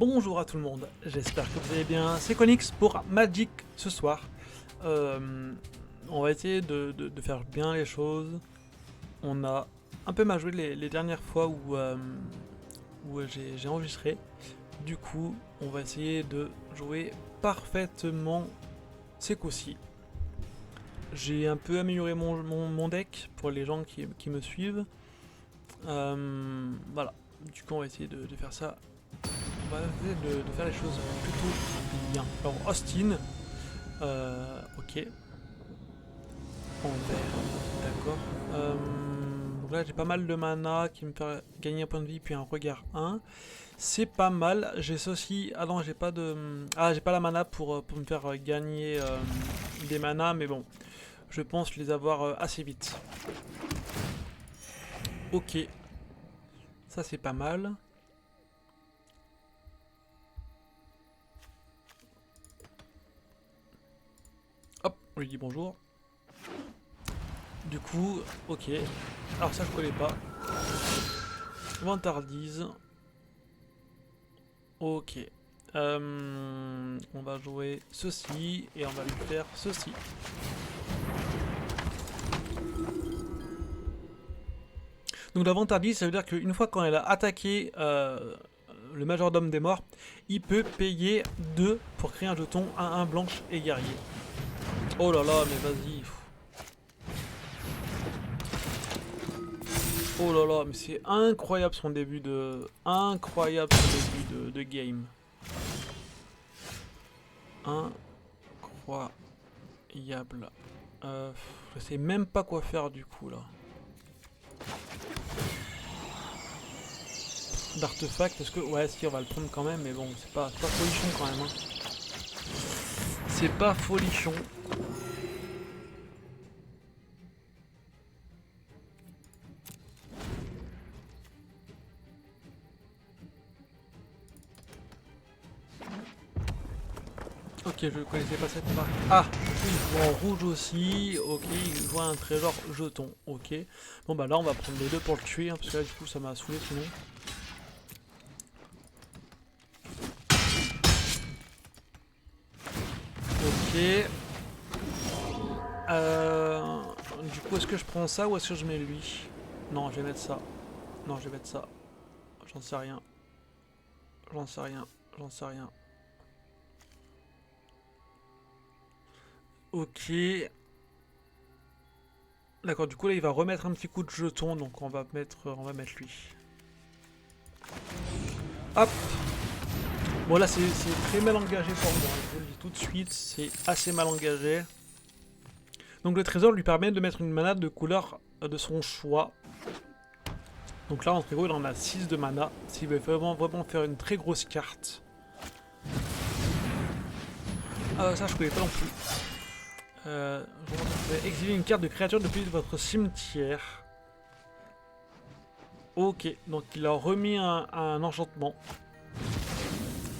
Bonjour à tout le monde, j'espère que vous allez bien. C'est Konix pour Magic ce soir. On va essayer de faire bien les choses. On a un peu mal joué les dernières fois où j'ai enregistré. Du coup, on va essayer de jouer parfaitement ces coups-ci. J'ai un peu amélioré mon deck pour les gens qui me suivent. Voilà, du coup on va essayer de faire ça. On va essayer de faire les choses plutôt bien. Alors Austin, ok. En vert, d'accord. Donc là j'ai pas mal de mana qui me fait gagner un point de vie puis un regard 1. C'est pas mal. J'ai ceci. Ah non, j'ai pas de. Ah, j'ai pas la mana pour me faire gagner des manas, mais bon, je pense les avoir assez vite. Ok, ça c'est pas mal. Hop, on lui dit bonjour. Du coup, ok. Alors ça je connais pas. Vantardise. Ok. On va jouer ceci et on va lui faire ceci. Donc la vantardise, ça veut dire qu'une fois qu'on a attaqué le majordome des morts, il peut payer 2 pour créer un jeton 1-1 blanche et guerrier. Oh là là, mais vas-y. Oh là là, mais c'est incroyable son début de... Incroyable son début de game. Incroyable. Je sais même pas quoi faire du coup là. D'artefact, est-ce que... Ouais, si, on va le prendre quand même, mais bon, c'est pas folichon quand même. Hein. C'est pas folichon. Ok, je connaissais pas cette marque. Ah, il joue en rouge aussi. Ok, il joue un trésor jeton. Ok. Bon bah là, on va prendre les deux pour le tuer, hein, parce que là, du coup, ça m'a saoulé sinon. Ok. Du coup, est-ce que je prends ça ou est-ce que je mets lui? Non, je vais mettre ça. Non, je vais mettre ça. J'en sais rien. J'en sais rien. J'en sais rien. Ok. D'accord, du coup là il va remettre un petit coup de jeton, donc on va mettre lui. Hop. Bon là c'est très mal engagé pour moi, je vous le dis tout de suite, c'est assez mal engagé. Donc le trésor lui permet de mettre une mana de couleur de son choix. Donc là en très gros il en a 6 de mana, s'il veut vraiment faire une très grosse carte. Ça je connais pas non plus. Vous pouvez exiler une carte de créature depuis votre cimetière. Ok, donc il a remis un enchantement.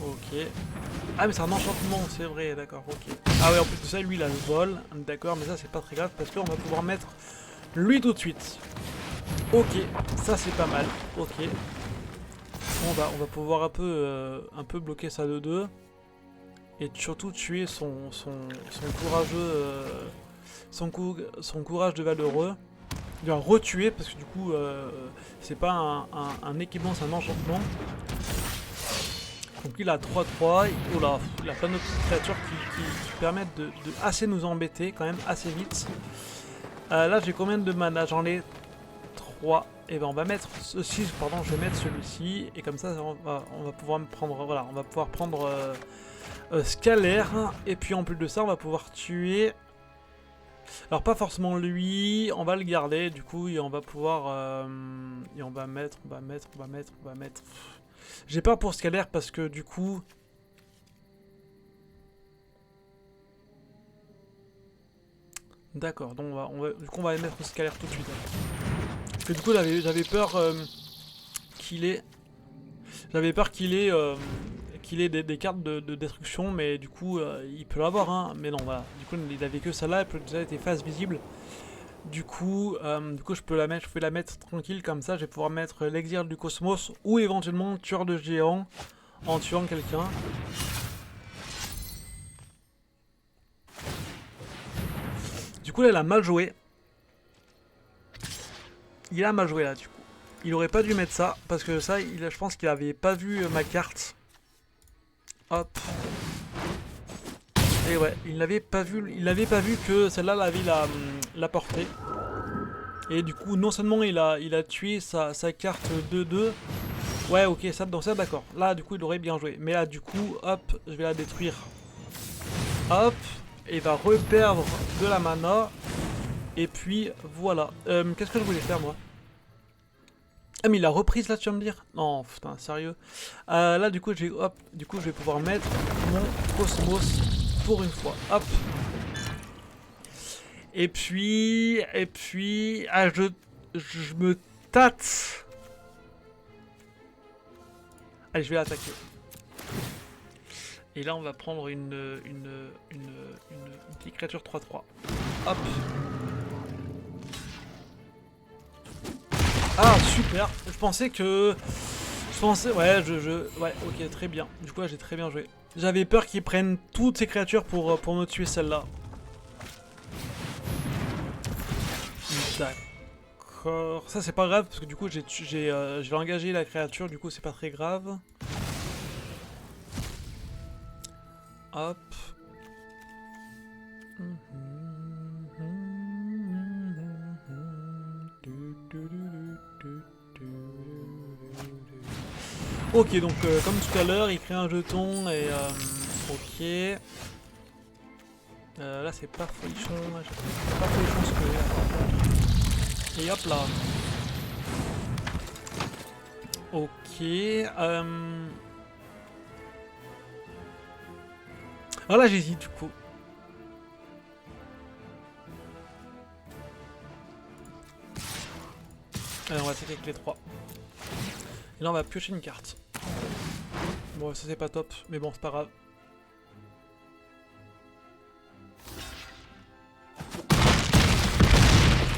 Ok. Ah mais c'est un enchantement, c'est vrai, d'accord, ok. Ah ouais, en plus de ça, lui il a le vol, d'accord, mais ça c'est pas très grave parce qu'on va pouvoir mettre lui tout de suite. Ok, ça c'est pas mal, ok. On va pouvoir un peu bloquer ça de 2. Et surtout tuer son courageux... son courage de valeureux. Il va retuer parce que du coup, c'est pas un équipement, c'est un enchantement. Donc il a 3-3, oh là, il a plein de petites créatures qui permettent de assez nous embêter quand même assez vite. Là j'ai combien de mana? J'en ai 3. Et ben on va mettre ceci, pardon, je vais mettre celui-ci. Et comme ça on va pouvoir me prendre, voilà, on va pouvoir prendre Scalaire. Et puis en plus de ça on va pouvoir tuer... Alors pas forcément lui, on va le garder du coup et on va pouvoir... et on va mettre... J'ai peur pour Scalaire parce que du coup... D'accord, donc du coup on va mettre Scalaire tout de suite. Parce que du coup j'avais peur qu'il ait... J'avais peur qu'il ait des cartes de destruction, mais du coup il peut l'avoir, hein. Mais non, voilà. Du coup il avait que celle-là, elle peut déjà être face visible. Du coup je peux la mettre tranquille comme ça. Je vais pouvoir mettre l'exil du cosmos ou éventuellement tueur de géants en tuant quelqu'un. Du coup là il a mal joué. Il a mal joué là du coup. Il aurait pas dû mettre ça, parce que ça, je pense qu'il avait pas vu ma carte. Hop. Et ouais, il n'avait pas vu que celle-là avait la portée. Et du coup, non seulement il a tué sa carte 2-2. Ouais, ok, ça d'accord. Là, du coup, il aurait bien joué. Mais là, du coup, hop, je vais la détruire. Hop. Et il va reperdre de la mana. Et puis, voilà. Qu'est-ce que je voulais faire, moi? Ah mais il a reprise là tu vas me dire? Non putain sérieux. Là du coup je vais pouvoir mettre mon Cosmos pour une fois. Hop. Et puis ah je me tâte. Allez je vais l'attaquer. Et là on va prendre une petite créature 3-3. Hop. Ah super. Je pensais ouais ouais ok très bien. Du coup là j'ai très bien joué. J'avais peur qu'ils prennent toutes ces créatures pour me tuer celle-là. D'accord. Ça c'est pas grave parce que du coup j'ai engagé la créature, du coup c'est pas très grave. Hop. Ok, donc comme tout à l'heure, il crée un jeton et ok. Là c'est pas folichon, c'est pas folichon ce que. Et hop là. Ok. Ah là j'hésite du coup. Allez, on va attaquer avec les 3. Et là on va piocher une carte. Bon ça c'est pas top, mais bon c'est pas grave.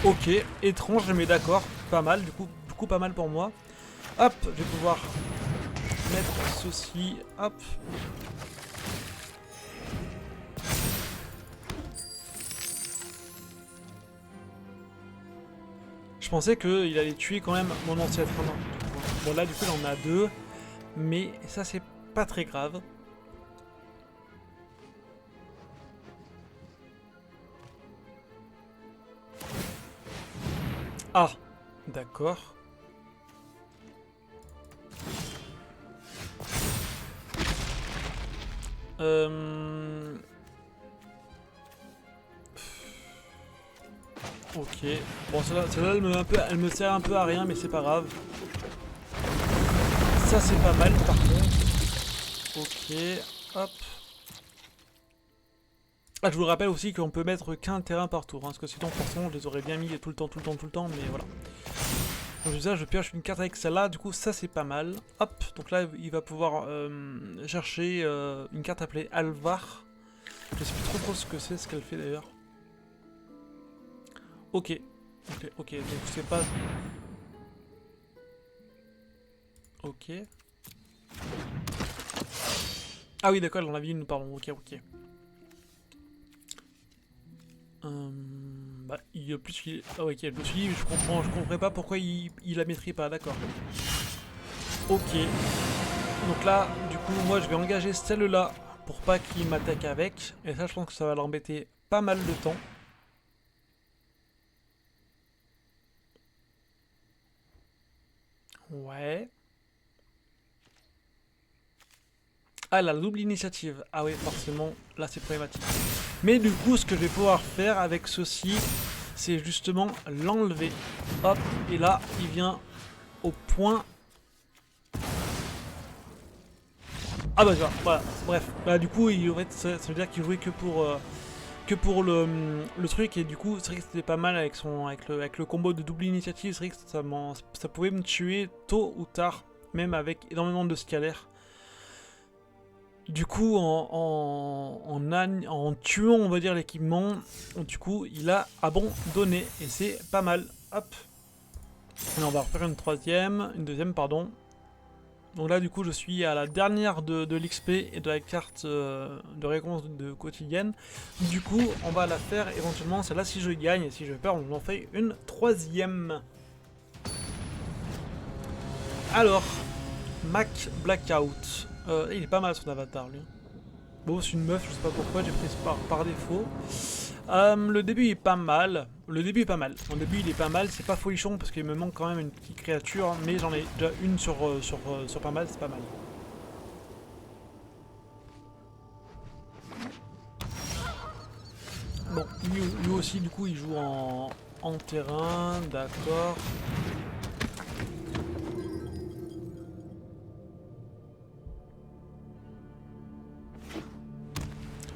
Ok, étrange mais d'accord, pas mal, du coup beaucoup pas mal pour moi. Hop, je vais pouvoir mettre ceci, hop. Je pensais qu'il allait tuer quand même mon ancêtre. Bon là du coup il en a 2, mais ça c'est pas très grave. Ah, d'accord. Ok. Bon, celle-là, elle me sert un peu à rien, mais c'est pas grave. Ça, c'est pas mal, par contre. Ok. Hop. Ah, je vous rappelle aussi qu'on peut mettre qu'un terrain par tour, hein, parce que sinon, forcément, je les aurais bien mis tout le temps, mais voilà. Donc déjà, je pioche une carte avec celle-là, du coup, ça, c'est pas mal. Hop, donc là, il va pouvoir chercher une carte appelée Alvar. Je sais plus trop ce que c'est, ce qu'elle fait d'ailleurs. Ok. Ok, donc c'est pas... Ok. Ah oui, d'accord, elle en a vu une, pardon, ok. Bah, il y a plus qu'il... Ah ok, je me suis dit, je comprends pas pourquoi il la mettrait pas, d'accord. Ok. Donc là, du coup, moi je vais engager celle-là pour pas qu'il m'attaque avec. Et ça, je pense que ça va l'embêter pas mal de temps. Ouais. Ah, la double initiative. Ah oui, forcément, là c'est problématique. Mais du coup, ce que je vais pouvoir faire avec ceci, c'est justement l'enlever. Hop, et là, il vient au point. Ah bah voilà, bref. Bah du coup, en fait, ça veut dire qu'il jouait que pour le truc, et du coup, c'est vrai que c'était pas mal avec le combo de double initiative. C'est vrai que ça pouvait me tuer tôt ou tard, même avec énormément de scalaires. Du coup, en tuant, on va dire, l'équipement, du coup, il a abandonné. Et c'est pas mal. Hop. Et on va refaire une deuxième, pardon. Donc là du coup je suis à la dernière de l'XP et de la carte de récompense de quotidienne. Du coup on va la faire éventuellement, celle-là si je gagne, et si je perds on en fait une troisième. Alors, Mac Blackout. Il est pas mal son avatar lui. Bon c'est une meuf, je sais pas pourquoi, j'ai pris ce par défaut. Le début est pas mal. Le début est pas mal. Mon début il est pas mal. C'est pas folichon parce qu'il me manque quand même une petite créature. Mais j'en ai déjà une sur pas mal. C'est pas mal. Bon, lui aussi du coup il joue en terrain. D'accord.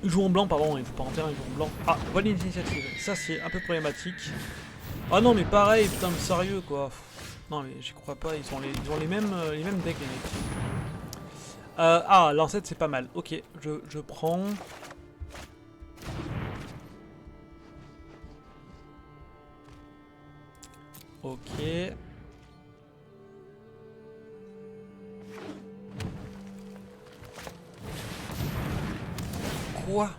Il joue en blanc, pardon. Il joue pas en terrain, il joue en blanc. Ah, bonne initiative. Ça c'est un peu problématique. Ah non mais pareil, putain mais sérieux quoi. Non mais j'y crois pas, ils ont les mêmes decks les mecs. Ah, l'ancêtre c'est pas mal. Ok, je prends. Ok. Quoi?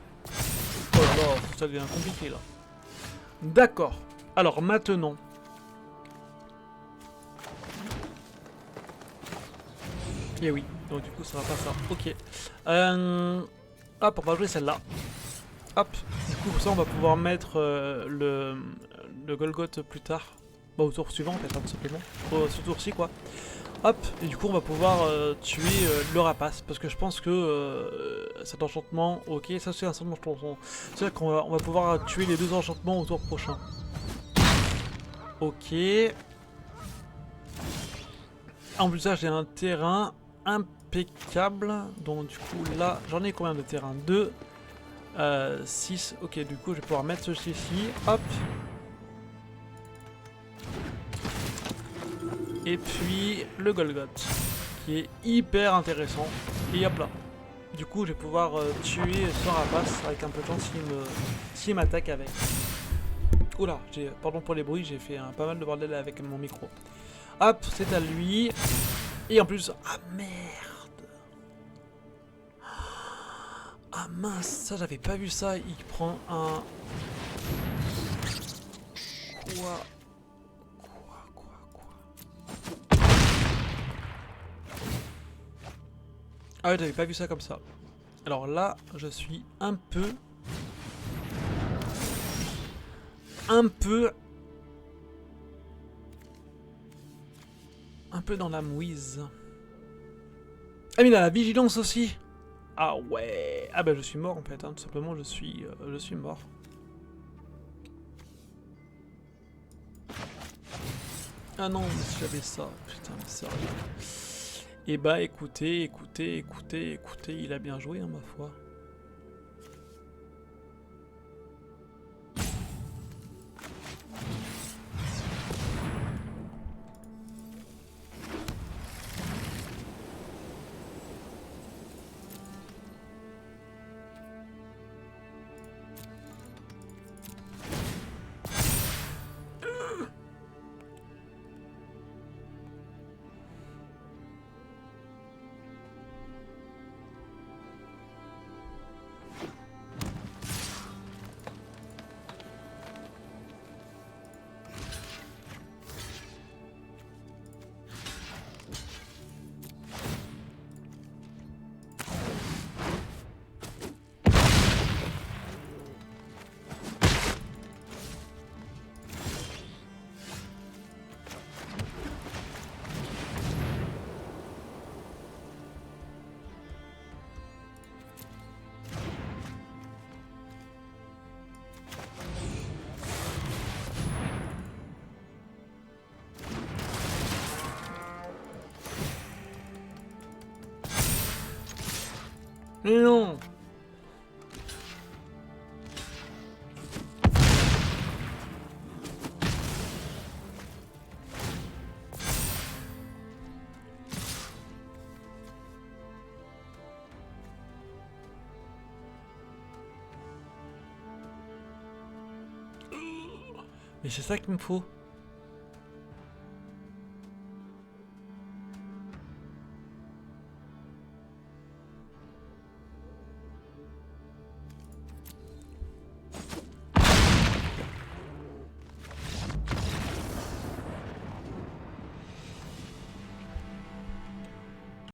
Oh là là, ça devient compliqué là. D'accord. Alors maintenant. Et oui, donc du coup ça va pas ça. Ok. Hop, on va jouer celle-là. Hop. Du coup ça on va pouvoir mettre le Golgoth plus tard. Bah au tour suivant en fait, hein, tout simplement. Ce tour-ci quoi. Hop, et du coup on va pouvoir tuer le rapace, parce que je pense que cet enchantement, ok, ça c'est un enchantement. C'est-à-dire qu'on va pouvoir tuer les deux enchantements au tour prochain. Ok. En plus ça j'ai un terrain impeccable, donc du coup là, j'en ai combien de terrains? 2, 6, ok, du coup je vais pouvoir mettre ceci ici, hop. Et puis le Golgoth, qui est hyper intéressant, et hop là. Du coup, je vais pouvoir tuer ce rapace avec un peu de chance s'il m'attaque avec. Oula, pardon pour les bruits, j'ai fait pas mal de bordel avec mon micro. Hop, c'est à lui. Et en plus, ah merde. Ah mince, ça j'avais pas vu ça. Il prend un... Quoi? Ah ouais, j'avais pas vu ça comme ça. Alors là, je suis un peu dans la mouise. Ah mais il a la vigilance aussi. Ah ouais. Ah bah je suis mort en fait, hein. Tout simplement je suis mort. Ah non, mais si j'avais ça, putain mais sérieux. Et bah écoutez, il a bien joué hein, ma foi. Mais non. Mais c'est ça qu'il me faut.